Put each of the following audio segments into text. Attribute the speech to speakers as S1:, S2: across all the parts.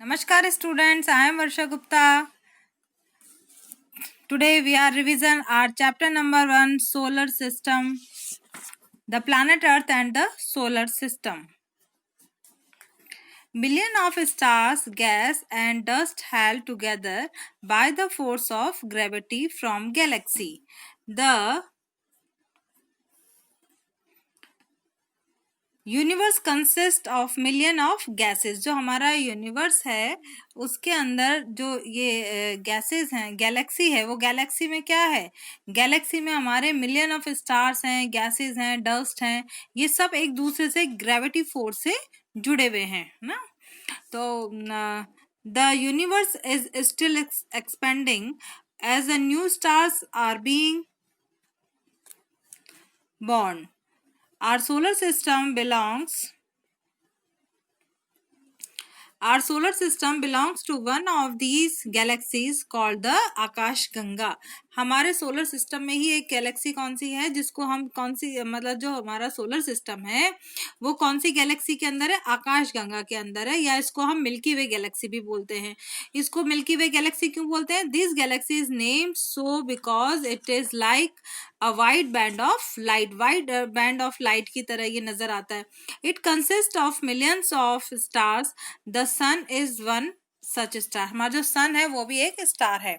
S1: Namaskar students, I am Varsha Gupta. Today we are revision our chapter number 1, solar system, the planet Earth and the solar system. Billion of stars, gas and dust held together by the force of gravity from galaxy. The universe consist of million of gases. जो हमारा universe है उसके अंदर जो ये gases हैं, Galaxy है, वो गैलेक्सी में क्या है, गैलेक्सी में हमारे मिलियन ऑफ स्टार्स हैं, गैसेस हैं, डस्ट हैं, ये सब एक दूसरे से ग्रेविटी फोर्स से जुड़े हुए हैं ना. तो the universe is still expanding as the new stars are being born. Our solar system belongs to one of these galaxies called the आकाश गंगा. हमारे सोलर सिस्टम में ही एक गैलेक्सी कौन सी है जिसको हम कौन सी मतलब जो हमारा सोलर सिस्टम है वो कौन सी गैलेक्सी के अंदर है, आकाश गंगा के अंदर है, या इसको हम मिल्की वे गैलेक्सी भी बोलते हैं. इसको मिल्की वे गैलेक्सी क्यों बोलते हैं? This galaxy is named so because it is like a wide band of light. Wide band of light की तरह ये नजर आता है. It consist of millions of stars. The sun is one such star. हमारा जो सन है वो भी एक स्टार है.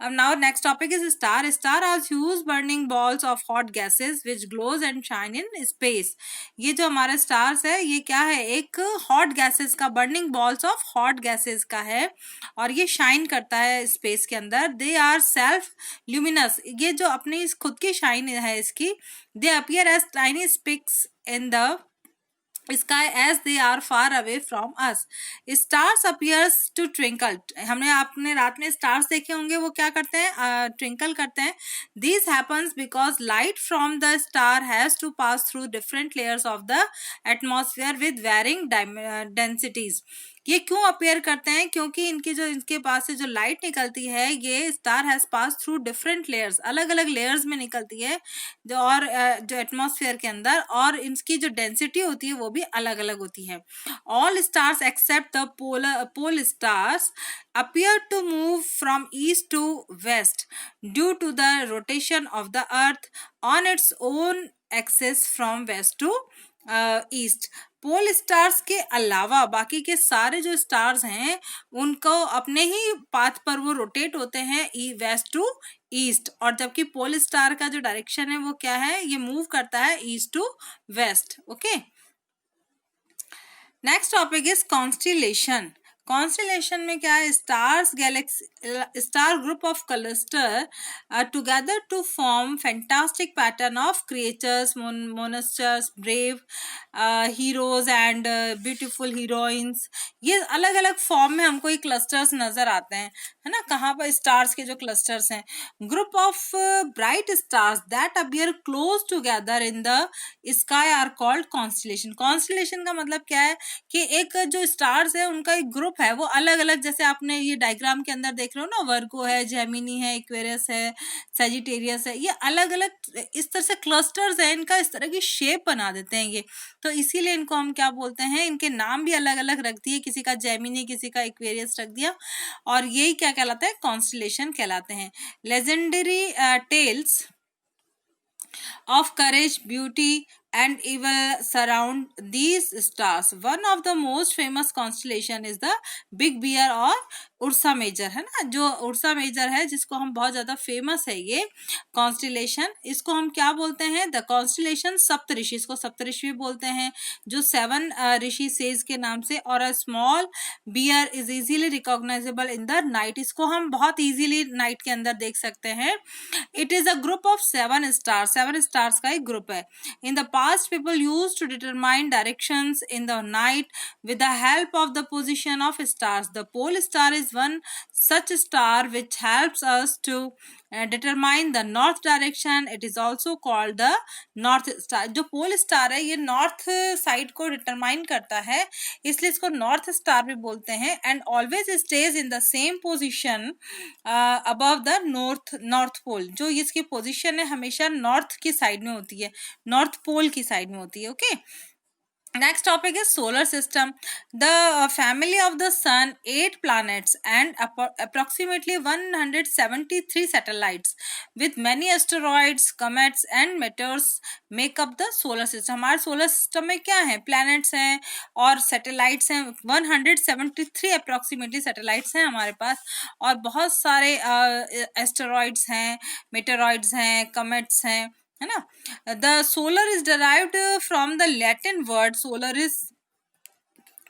S1: अब now next topic is star. Star are huge burning balls of hot gases which glows and shine in space. ये जो हमारा स्टार्स है ये क्या है, एक हॉट गैसेस का, burning balls of hot gases का है और ये शाइन करता है स्पेस के अंदर. They are self luminous. ये जो अपनी इस खुद की शाइन है इसकी, they appear as tiny specks in the sky as they are far away from us. Stars appears to twinkle. हमने आपने रात में स्टार्स देखे होंगे, वो क्या करते हैं, ट्विंकल करते हैं. This happens because light from the star has to pass through different layers of the atmosphere with varying densities. ये क्यों अपेयर करते हैं? क्योंकि इनके पास से जो लाइट निकलती है ये star has pass through different layers, अलग अलग लेयर्स में निकलती है जो एटमॉस्फेयर के अंदर, और इनकी जो डेंसिटी होती है वो भी अलग अलग होती है. All stars except the pole stars appear to move from east to west due to the rotation of the earth on its own axis from west to east. Pole stars के अलावा बाकी के सारे जो स्टार्स हैं उनको अपने ही path पर वो रोटेट होते हैं वेस्ट टू ईस्ट, और जबकि पोल स्टार का जो डायरेक्शन है वो क्या है, ये मूव करता है east to west. Okay, next topic is constellation. Constellation में क्या है, stars galaxy star group of cluster together to form fantastic pattern of creatures, monsters, brave heroes and beautiful heroines. ये अलग अलग फॉर्म में हमको ये क्लस्टर्स नजर आते हैं, है ना. कहाँ पर स्टार्स के जो क्लस्टर्स हैं, group of bright stars that appear close together in the sky are called constellation. Constellation का मतलब क्या है कि एक जो स्टार्स है उनका एक ग्रुप है, वो अलग अलग, जैसे आपने ये डायग्राम के अंदर देख रहे हो ना, वर्गो है, जेमिनी है, एक्वेरियस है, सजिटेरियस है, ये अलग अलग इस तरह से क्लस्टर्स है, इनका इस तरह की शेप बना देते हैं ये. तो इसीलिए इनको हम क्या बोलते हैं, इनके नाम भी अलग अलग रख दिए, किसी का जेमिनी, किसी का एक्वेरियस रख दिया, और यही क्या कहलाता है, कॉन्स्टिलेशन कहलाते हैं. Legendary tales of courage, beauty and evil surround these stars. One of the most famous constellation is the Big Bear or Ursa Major, है ना. जो उर्सा मेजर है जिसको हम बहुत ज्यादा फेमस है ये कॉन्स्टिलेशन, इसको हम क्या बोलते हैं, द कॉन्स्टिलेशन सप्तऋषि. इसको सप्तऋषि बोलते हैं, जो 7 ऋषि सेज के नाम से. और a small bear is easily recognisable in the night. इसको हम बहुत इजीली नाइट के अंदर देख सकते हैं. It is a group of 7 stars. 7 stars का एक ग्रुप है. In the past people use to determine directions in the night with the help of the position of stars. The pole star is one such star which helps us to determine the north direction. It is also called the north star. जो pole star है ये north side को determine करता है, इसलिए इसको north star भी बोलते हैं. And always stays in the same position above the north pole. जो इसकी पोजिशन है हमेशा नॉर्थ की साइड में होती है, नॉर्थ पोल की साइड में होती है. Okay, Next topic is solar system. The family of the sun, 8 planets and approximately 173 satellites with many asteroids, comets and meteors make up the solar system. हमारे solar system में क्या है? Planets हैं और satellites हैं. 173 approximately satellites हैं हमारे पास, और बहुत सारे asteroids हैं, meteoroids हैं, comets हैं, है ना. The solar is derived from the Latin word solaris,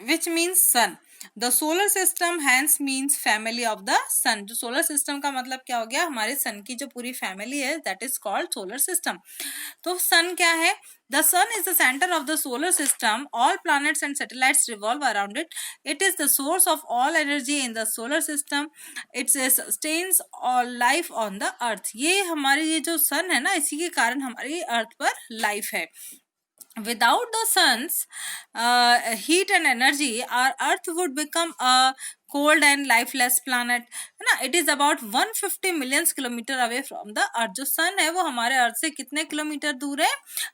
S1: which means sun. The solar system hence means family of the sun. जो solar system का मतलब क्या हो गया? हमारे sun की जो पूरी family है, that is called solar system. तो sun क्या है? The sun is the center of the solar system. All planets and satellites revolve around it. It is the source of all energy in the solar system. It sustains all life on the earth. ये हमारी ये जो sun है ना, इसी के कारण हमारी earth पर life है. Without the sun's heat and energy, our earth would become a cold and lifeless planet, है ना. It is about 150 million kilometer away from the earth. जो sun है वो हमारे अर्थ से कितने किलोमीटर दूर है?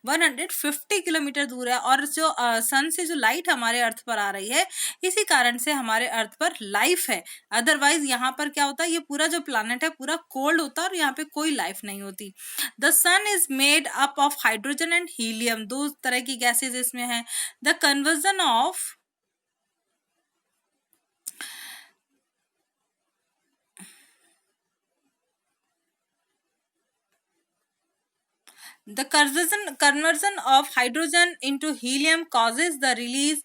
S1: 150 किलोमीटर दूर है. और जो sun से जो लाइट हमारे अर्थ पर आ रही है, इसी कारण से हमारे अर्थ पर लाइफ है. अदरवाइज यहाँ पर क्या होता है? ये पूरा जो प्लानट है पूरा कोल्ड होता है और यहाँ पे कोई लाइफ नहीं होती. The sun is made up of hydrogen and helium. दो तरह की गैसेज इसमें है. The conversion of The conversion of hydrogen into helium causes the release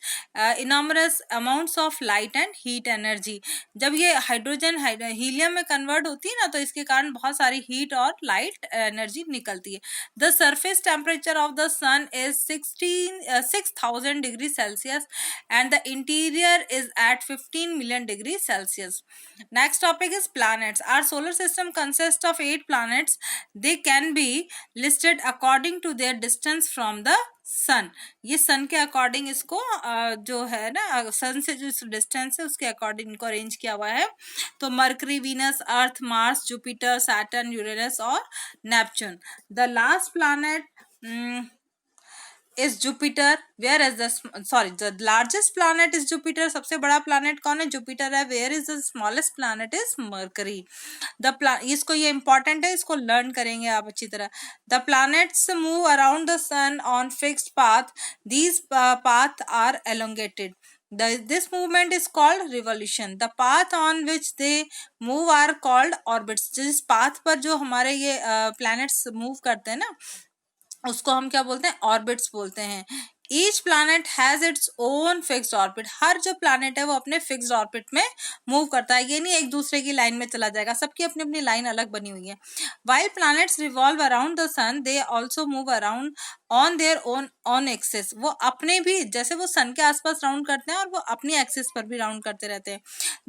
S1: enormous amounts of light and heat energy. जब ये हाइड्रोजन हीलियम में convert होती है ना, तो इसके कारण बहुत सारी हीट और लाइट एनर्जी निकलती है. The surface temperature of the sun is 6,000 degrees Celsius and the interior is at 15 million degrees Celsius. Next topic is planets. Our solar system consists of 8 planets. They can be listed according to their distance from the सन. ये सन के according इसको जो है ना, सन से जो distance है उसके अकॉर्डिंग इनको अरेंज किया हुआ है. तो मरकरी, वीनस, अर्थ, मार्स, जुपिटर, सैटर्न, यूरेनस और Neptune. The last planet is Jupiter, whereas the largest planet is Jupiter. सबसे बड़ा planet कौन है? Jupiter है. Whereas the smallest planet is Mercury. इसको ये important है, इसको learn करेंगे आप अच्छी तरह. The planets move around the sun on fixed path. These paths are elongated. This movement is called revolution. The path on which they move are called orbits. जिस path पर जो हमारे ये planets move करते हैं ना, उसको हम क्या बोलते हैं? ऑर्बिट्स बोलते हैं. Each planet has its own fixed orbit. हर जो प्लैनेट है वो अपने फिक्स्ड ऑर्बिट में मूव करता है. ये नहीं एक दूसरे की लाइन में चला जाएगा, सबकी अपनी अपनी लाइन अलग बनी हुई है. While planets revolve around the sun, they also move around on their own axis. वो अपने भी, जैसे वो सन के आसपास राउंड करते हैं और वो अपनी एक्सिस पर भी राउंड करते रहते हैं.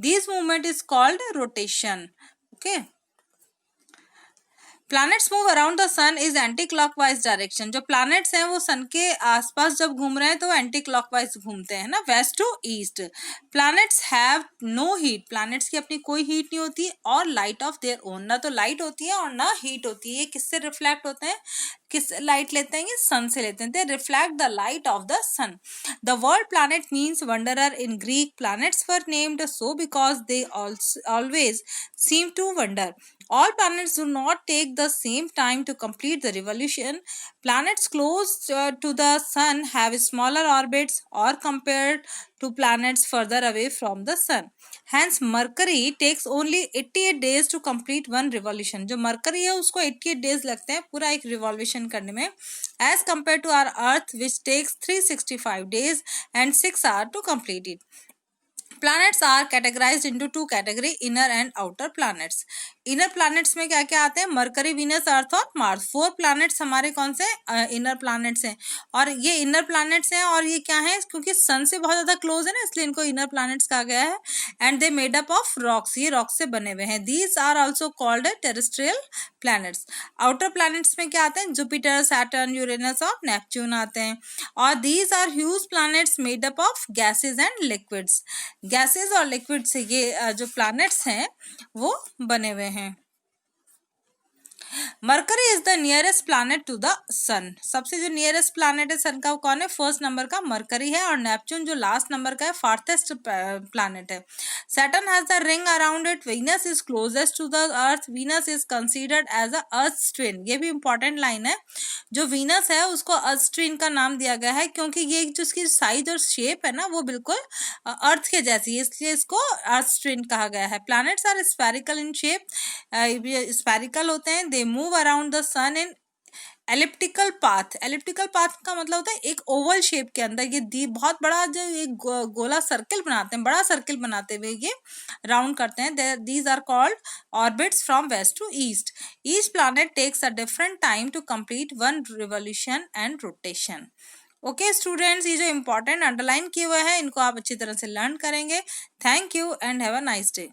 S1: This movement is called rotation. Okay. Planets move around the sun is anti clockwise direction. जो प्लैनेट्स हैं वो सन के आसपास जब घूम रहे हैं तो एंटी क्लॉकवाइज घूमते हैं ना, west to east. Planets have no heat. Planets की अपनी कोई हीट नहीं होती और लाइट ऑफ देयर ओन. ना तो लाइट होती है और ना हीट होती है. ये किससे रिफ्लेक्ट होते हैं? किस लाइट लेते हैं? ये सन से लेते हैं. They reflect the light of the sun. The word planet means wanderer in Greek. Planets were named so because they always seem to wander. All planets do not take the same time to complete the revolution. Planets close to the sun have smaller orbits or compared to planets further away from the sun. Hence, Mercury takes only 88 days to complete one revolution. जो Mercury है उसको 88 days लगते हैं पूरा एक revolution करने में, as compared to our Earth which takes 365 days and 6 hours to complete it. Planets are categorized into two categories, inner and outer planets. Inner planets में क्या क्या आते हैं? मरकरी, वीनस, अर्थ और मार्स. 4 प्लैनेट्स हमारे कौन से? इनर प्लैनेट्स हैं. और ये इनर प्लैनेट्स हैं और ये क्या है? क्योंकि सन से बहुत ज्यादा क्लोज है ना, इसलिए इनको इनर प्लैनेट्स कहा गया है. And they made up of rocks. ये रॉक से बने हुए हैं. These are also called terrestrial planets. Outer planets में क्या आते हैं? जुपिटर, सैटर्न, यूरेनस और नेपच्यून आते हैं. और these are huge planets made up of gases and liquids. Gases और लिक्विड से ये जो प्लैनेट्स हैं वो बने हुए हैं. Mercury is the nearest planet to the sun. सबसे जो नियरेस्ट प्लैनेट है सन का वो कौन है? फर्स्ट नंबर का मरकरी है। और नेपच्यून जो लास्ट नंबर का है फार्थेस्ट प्लैनेट है। Saturn has the ring around it. Venus is closest to the earth. Venus is considered as a earth twin. ये भी इंपॉर्टेंट लाइन है। जो वीनस है उसको अर्थ ट्विन का नाम दिया गया है क्योंकि ये जो इसकी साइज और शेप है ना वो बिल्कुल अर्थ के जैसी है, इसलिए इसको अर्थ ट्विन कहा गया है। Planets are spherical in shape. Spherical होते हैं। They move around the sun in elliptical path. Elliptical path का मतलब होता है एक ओवल शेप के अंदर ये बहुत बड़ा जो एक गोला सर्किल बनाते हैं, बड़ा सर्किल बनाते हुए ये राउंड करते हैं। These are called orbits from west to east. Each planet takes a different time to complete one revolution and rotation. Okay students, ये जो इंपॉर्टेंट अंडरलाइन किए हुए हैं इनको आप अच्छी तरह से लर्न करेंगे। Thank you and have a nice day.